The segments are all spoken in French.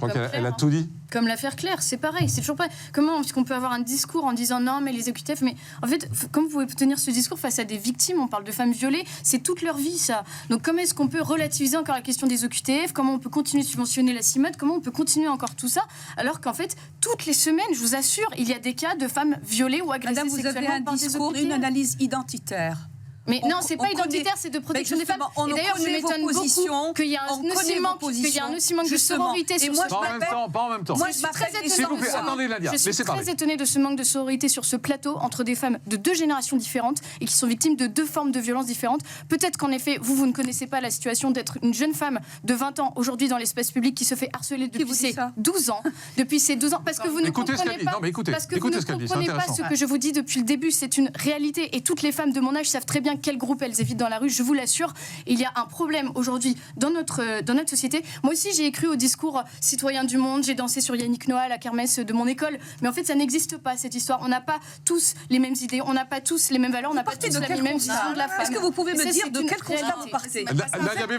crois Comme qu'elle a tout dit. Comme l'affaire Claire, c'est pareil, c'est toujours pareil. Comment est-ce qu'on peut avoir un discours en disant non, mais les OQTF, mais en fait, comment vous pouvez tenir ce discours face à des victimes? On parle de femmes violées, c'est toute leur vie, ça. Donc comment est-ce qu'on peut relativiser encore la question des OQTF? Comment on peut continuer de subventionner la CIMAD? Comment on peut continuer encore tout ça? Alors qu'en fait, toutes les semaines, je vous assure, il y a des cas de femmes violées ou agressées Madame, sexuellement vous avez un par des discours, OQTF. une analyse identitaire. Mais non, c'est pas identitaire, c'est de protection des femmes. Et d'ailleurs, je m'étonne beaucoup qu'il y ait un aussi manque de sororité sur ce plateau. Pas en même temps. Moi, je suis très S'il vous plaît, étonnée. attendez Nadia, Je suis laissez très parler. étonnée de ce manque de sororité sur ce plateau entre des femmes de deux générations différentes et qui sont victimes de deux formes de violences différentes. Peut-être qu'en effet, vous ne connaissez pas la situation d'être une jeune femme de 20 ans aujourd'hui dans l'espace public qui se fait harceler depuis ses 12 ans. Depuis ses 12 ans. Parce que vous ne comprenez pas. Non, mais écoutez, Parce que vous ne comprenez pas ce que je vous dis depuis le début. C'est une réalité. Et toutes les femmes de mon âge savent très bien quel groupe elles évitent dans la rue, je vous l'assure. Il y a un problème aujourd'hui dans notre société. Moi aussi, j'ai écrit au discours citoyen du monde, j'ai dansé sur Yannick Noah à la kermesse de mon école, mais en fait, ça n'existe pas, cette histoire. On n'a pas tous les mêmes idées, on n'a pas tous les mêmes valeurs, on n'a pas tous la même vision de la femme. Est-ce que vous pouvez me dire de quel constat vous partez? Nadia,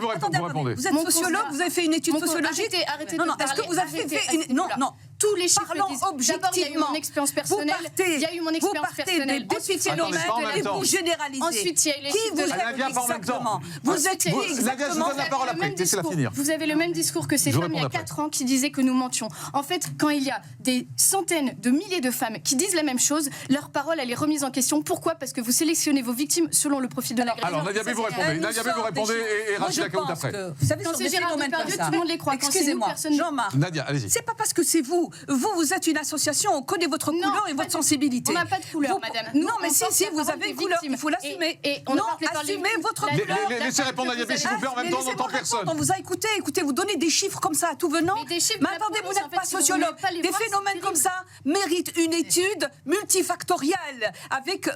vous répondez. Vous êtes sociologue, vous avez fait une étude sociologique? Arrêtez Non, de non, est-ce que vous avez fait une... Non, non. Tous les chiffres Parlons le disent. objectivement. D'abord, il y a eu mon expérience personnelle. Il y a eu mon expérience personnelle. Des phénomènes et vous généralisez. Ensuite, il y a eu les Qui chiffres vous de la êtes exactement? Vous êtes qui Nadia, je vous exactement? donne la parole après, laissez-la finir. Vous avez le même discours que ces Je femmes il y a réponds 4 ans qui disaient que nous mentions. En fait, quand il y a des centaines de milliers de femmes qui disent la même chose, leur parole, elle est remise en question. Pourquoi? Parce que vous sélectionnez vos victimes selon le profil de l'agresseur. Alors, Nadia, vous répondez. Nadia, vous répondez et Rachida Kaout après. Vous savez, Quand sur c'est des Gérard phénomènes comme Depardieu, ça. tout le monde les croit. Quand c'est nous, Excusez-moi, personne- Jean-Marc. Nadia, allez-y. C'est pas parce que c'est vous. Vous êtes une association, on connaît votre couleur et votre sensibilité. On n'a pas de couleur, madame. Nous, Non, mais on si, porte si, la vous parole avez des une couleur, victimes. il faut l'assumer. Et on a Non, porté par les assumez victimes. votre La- couleur. Laissez répondre Nadia, s'il vous plaît, en même temps, on n'entend personne. On vous a écouté, écoutez, vous donnez des chiffres comme ça à tout venant. Mais des chiffres Mais de la attendez, vous police, n'êtes en fait, pas si vous sociologue. voulez pas les Des voir, c'est phénomènes comme ça méritent une étude multifactorielle avec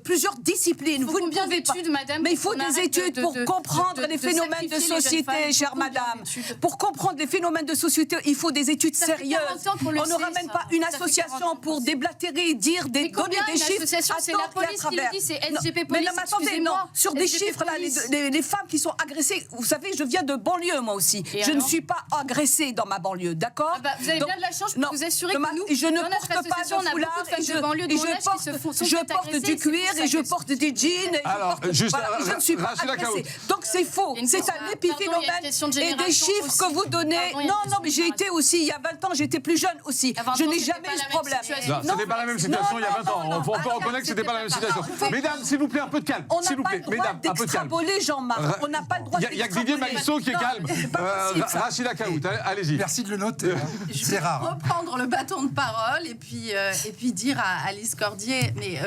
plusieurs disciplines. Vous combien ne pouvez pas- d'études, madame, Mais il faut qu'on des arrête études pour comprendre les phénomènes de sacrifier les jeunes société, femmes? chère Combien madame. d'études? Pour comprendre les phénomènes de société, il faut des études Ça fait sérieuses. 40 ans qu'on le On ne sait, ramène ça. pas une Ça fait 40 association ans pour qu'on sait. déblatérer, dire, Mais donner combien des une chiffres. association? à C'est la tort et à police qui le travers. dit, c'est Non, SGP mais Police, non, mais attendez, non, excusez-moi. sur des SGP chiffres, là, Police. les femmes qui sont agressées, vous savez, je viens de banlieue, moi aussi. Et Je ne alors suis pas agressée dans ma banlieue, d'accord? Ah bah, vous avez Donc, bien de la chance, je peux non, vous assurer que Thomas, nous, je ne dans notre porte pas association, on de a foulard beaucoup de femmes et de banlieue de et mon âge qui se font je porte du cuir et je porte des jeans. Et Alors, je porte- juste, voilà, je ne suis pas Rachida agressée. Kaout. Donc c'est faux. Il y a une C'est question- un pardon, il y a une épiphénomène question de et des génération chiffres aussi. que vous donnez. Pardon, il y a une Non, question mais de j'ai été aussi, il y a 20 ans, j'étais plus jeune aussi. À 20 Je ans, n'ai c'était jamais pas eu la ce même problème. situation. Non, c'était pas la même situation il y a 20 ans. On peut reconnaître que c'était pas la même situation. Mesdames, s'il vous plaît, un peu de calme. On S'il n'a vous pas plaît, le droit mesdames, un peu de calme. d'extrapoler, Jean-Marc. On n'a pas le droit Il y a que Didier Maïsso qui est calme. C'est pas possible, ça. Rachida Kaout, allez-y. Merci de le noter. C'est rare. Reprendre le bâton de parole et puis dire à Alice Cordier, mais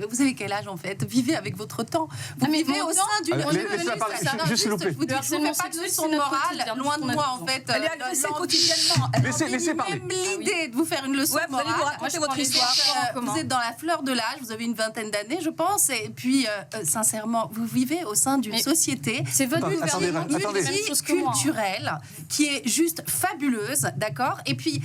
vous avez quel âge en fait? Vivez avec votre temps. Vous mais vivez mon au temps, sein d'une laissez-la parler, juste s'il vous plaît. Je vous dis, je ne fais pas de leçon de morale, loin de moi en fait. Elle est agressée l'envie- quotidiennement. Laissez parler. Même l'idée de vous faire une leçon Ouais, de vous allez morale. nous raconter Moi, je votre prends les histoire. choses. Vous êtes dans la fleur de l'âge, vous avez une vingtaine d'années, je pense, et puis sincèrement, vous vivez au sein d'une Mais société c'est votre Attendez, gouvernement qui attendez. fait la même chose que moi. multiculturelle, qui est juste fabuleuse, d'accord? Et puis,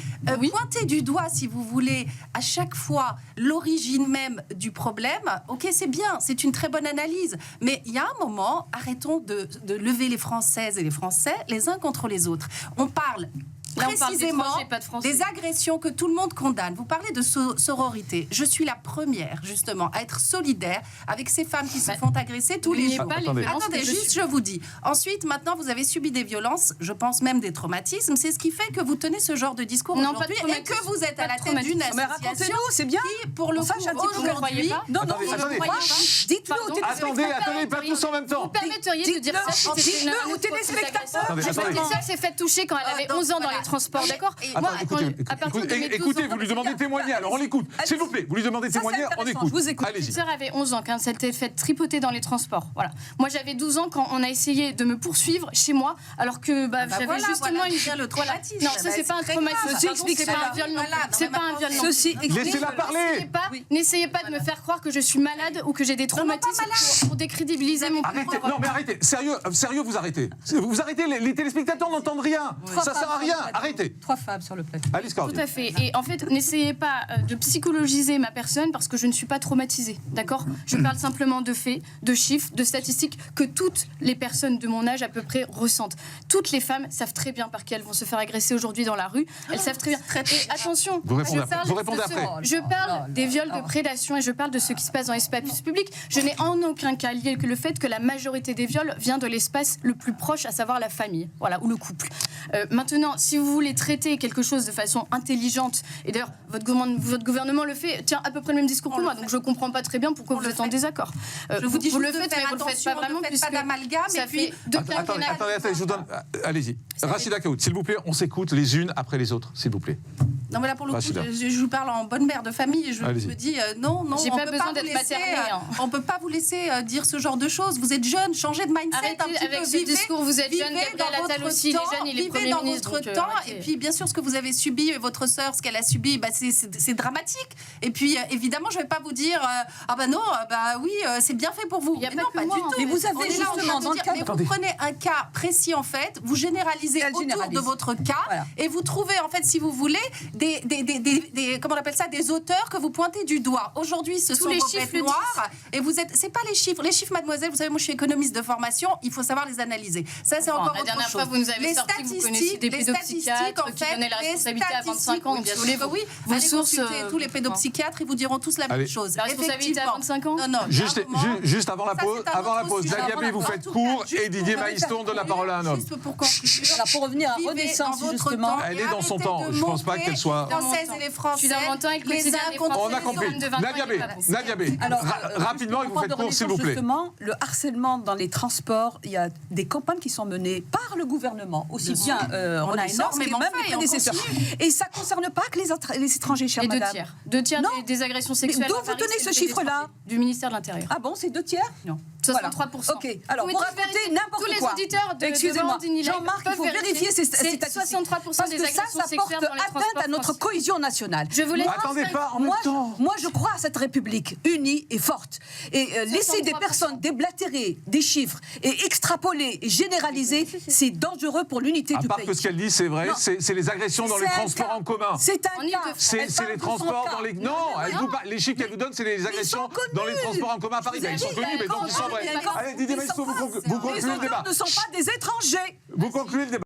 pointer du doigt, si vous voulez, à chaque fois, l'origine même du problème, ok, c'est bien, c'est une très bonne analyse, mais il y a un moment, arrêtons de lever les Françaises et les Français les uns contre les autres. On parle Là, on parle précisément d'étrangers, pas de Français. des agressions que tout le monde condamne. Vous parlez de sororité. Je suis la première, justement, à être solidaire avec ces femmes qui se font agresser tous les N'oubliez jours. pas les Attendez. violences Attendez, que je juste, suis. je vous dis. Ensuite, maintenant, vous avez subi des violences, je pense même des traumatismes. C'est ce qui fait que vous tenez ce genre de discours Non, pas de aujourd'hui et que traumatisme. vous êtes Pas à de la tête d'une traumatisme. Mais association racontez-nous, c'est bien. qui, pour le On coup, sache un petit peu. Vous ne croyez pas? Non, non, Attendez, vous ne attendez. croyez pas. Dites-le aux Pardon. Attendez, pas tous en même temps. Vous permetteriez de dire ça si c'était une Dites-le aux autre téléspectateurs. Attendez, Ma attendez. petite sœur s'est fait toucher quand elle avait donc, 11 ans dans voilà. les transports, d'accord? Et- Moi, Attendez, à partir de mes 12 écoutez, ans, vous lui demandez de témoigner, alors on l'écoute. S'il vous plaît, vous lui demandez de Ça, c'est témoigner, on intéressant, écoute. je vous écoute. Ma Allez-y. petite sœur avait 11 ans quand elle s'était fait tripoter dans les transports. Voilà. Moi, j'avais 12 ans quand on a essayé de me poursuivre chez moi, alors que j'avais voilà, justement voilà, une. bien le traumatisme. Non, Bah, ça, c'est pas un très traumatisme. grave. Ceci Pardon, explique c'est pas cela. un viol non Voilà, plus. C'est non, pas mais un viol non Ceci plus. explique Laissez-la cela. parler. N'essayez pas de me faire croire que je suis malade ou que j'ai des traumatismes pour décrédibiliser mon Arrêtez, propre. non mais arrêtez, sérieux, vous arrêtez. Vous arrêtez, les téléspectateurs n'entendent rien. Ça sert à rien. Arrêtez. 3 femmes sur le plateau. Alice Cordier. Tout à fait. Et en fait, n'essayez pas de psychologiser ma personne parce que je ne suis pas traumatisée, d'accord? Je parle simplement de faits, de chiffres, de statistiques que toutes les personnes de mon âge à peu près ressentent. Toutes les femmes savent très bien par qui elles vont se faire agresser aujourd'hui dans la rue. Elles savent très bien. Et attention, Vous répondez je après. parle Vous répondez de après. Je parle des viols, de prédation et je parle de ce qui se passe dans l'espace public. Je n'ai en aucun cas lié que le fait que la majorité des viols vient de l'espace le plus proche, à savoir la famille, voilà, ou le couple. Maintenant, si vous voulez traiter quelque chose de façon intelligente, et d'ailleurs votre gouvernement le fait, tient à peu près le même discours que moi, donc je ne comprends pas très bien pourquoi vous êtes en désaccord. Je vous dis vous le juste de faites, faire mais vous le faites pas attention, vraiment ne faites puisque pas d'amalgame, ça et puis- fait deux Attendez, quinquennats. je vous donne. Allez-y. Rachida Kaout, s'il vous plaît, on s'écoute les unes après les autres, s'il vous plaît. Non, mais là, pour le coup, Rachida. je vous parle en bonne mère de famille et je Allez-y. me dis non, J'ai on pas peut besoin vous d'être laisser, maternée, hein. on peut pas vous laisser dire ce genre de choses. Vous êtes jeune, changez de mindset Arrêtez un petit avec peu. ce discours, vous êtes jeune, vivez Gabriel dans Attal votre aussi, il est temps, jeune, il est vivez Premier dans ministre, votre donc, temps. arrêtez. Et puis, bien sûr, ce que vous avez subi, votre sœur, ce qu'elle a subi, bah, c'est dramatique. Et puis, évidemment, je vais pas vous dire ah bah non, bah oui, c'est bien fait pour vous. Il y a Mais pas non, que pas moi, du hein. tout. Mais vous avez On est là en train justement, de dans le dire, cadre- mais Attendez. vous prenez un cas précis en fait, vous généralisez Elle autour généralise. de votre cas Voilà. et vous trouvez en fait, si vous voulez, des comment on appelle ça, des auteurs que vous pointez du doigt. Aujourd'hui, ce Tous sont les vos chiffres bêtes le noires et vous êtes. C'est pas les chiffres. Les chiffres, mademoiselle. Vous savez, moi, je suis économiste de formation. Il faut savoir les analyser. Ça, c'est encore La autre dernière chose. fois, vous nous avez Les sorti que vous connaissiez statistiques, des les pédopsychiatres statistiques, en qui fait, donnaient la les responsabilité à 25 ans. Donc, si vous voulez, oui, vos allez sources, consulter tous les pédopsychiatres, ils vous diront tous la même Allez. chose. La responsabilité à 25 ans. Non, non. Juste, à un moment, juste avant la ça, pause, c'est un avant la autre pause, sujet. Daniabé, vous En faites tout court cas, juste et Didier Maïston donne la parole à un homme. Juste pour conclure. Alors, pour revenir à Vivez Renaissance, dans votre justement. temps Elle et est dans son arrêtez temps. de Je pense pas montrer qu'elle soit- les Françaises et les Je suis Français dans mon temps et le les quotidien uns des contre Français, On a les compris. hommes de 20 ans, Nadiabé, il est pas bon. Nadiabé, Alors, rapidement, il vous faites court, s'il vous plaît. Justement, le harcèlement dans les transports, il y a des campagnes qui sont menées par le gouvernement, aussi bien Renaissance que énormément même fait les et on prédécesseurs. Et ça ne concerne pas que les étrangers, chère Et deux madame. tiers. Deux tiers Non. des agressions Mais sexuelles. d'où à vous Paris, tenez c'est ce le chiffre-là étranger. Du ministère de l'Intérieur. Ah bon, c'est 2 tiers Non. Voilà. 63%. Ok, alors Vous vous pouvez racontez vérifier. n'importe Tous les quoi. auditeurs de Excusez-moi, Vendée Live Jean-Marc, il peuvent faut vérifier ces C'est statistiques. 63% Parce des que ça agressions porte sexuelles dans les atteinte transports à notre français. cohésion nationale. Je vous laisse. Attendez pas en même temps. Moi, je crois à cette République unie et forte. Et laisser des 63%. personnes déblatérer des chiffres et extrapoler et généraliser, c'est dangereux pour l'unité À du part pays. que ce qu'elle dit, c'est vrai, Non. c'est les agressions dans les C'est un transports cas. en commun. C'est un En cas. Ile-de-France. C'est Elle parle les de son transports cas. dans les... Non, les chiffres qu'elle vous donne, c'est les agressions sont connus. dans les transports en commun à Paris. Je vous ai Ils sont dit, connus, mais donc ils sont vrais. ils sont- Allez, Didier ils sont Maïston, vous pas- concluez Les le débat. auteurs ne sont pas des étrangers. Vous concluez le débat.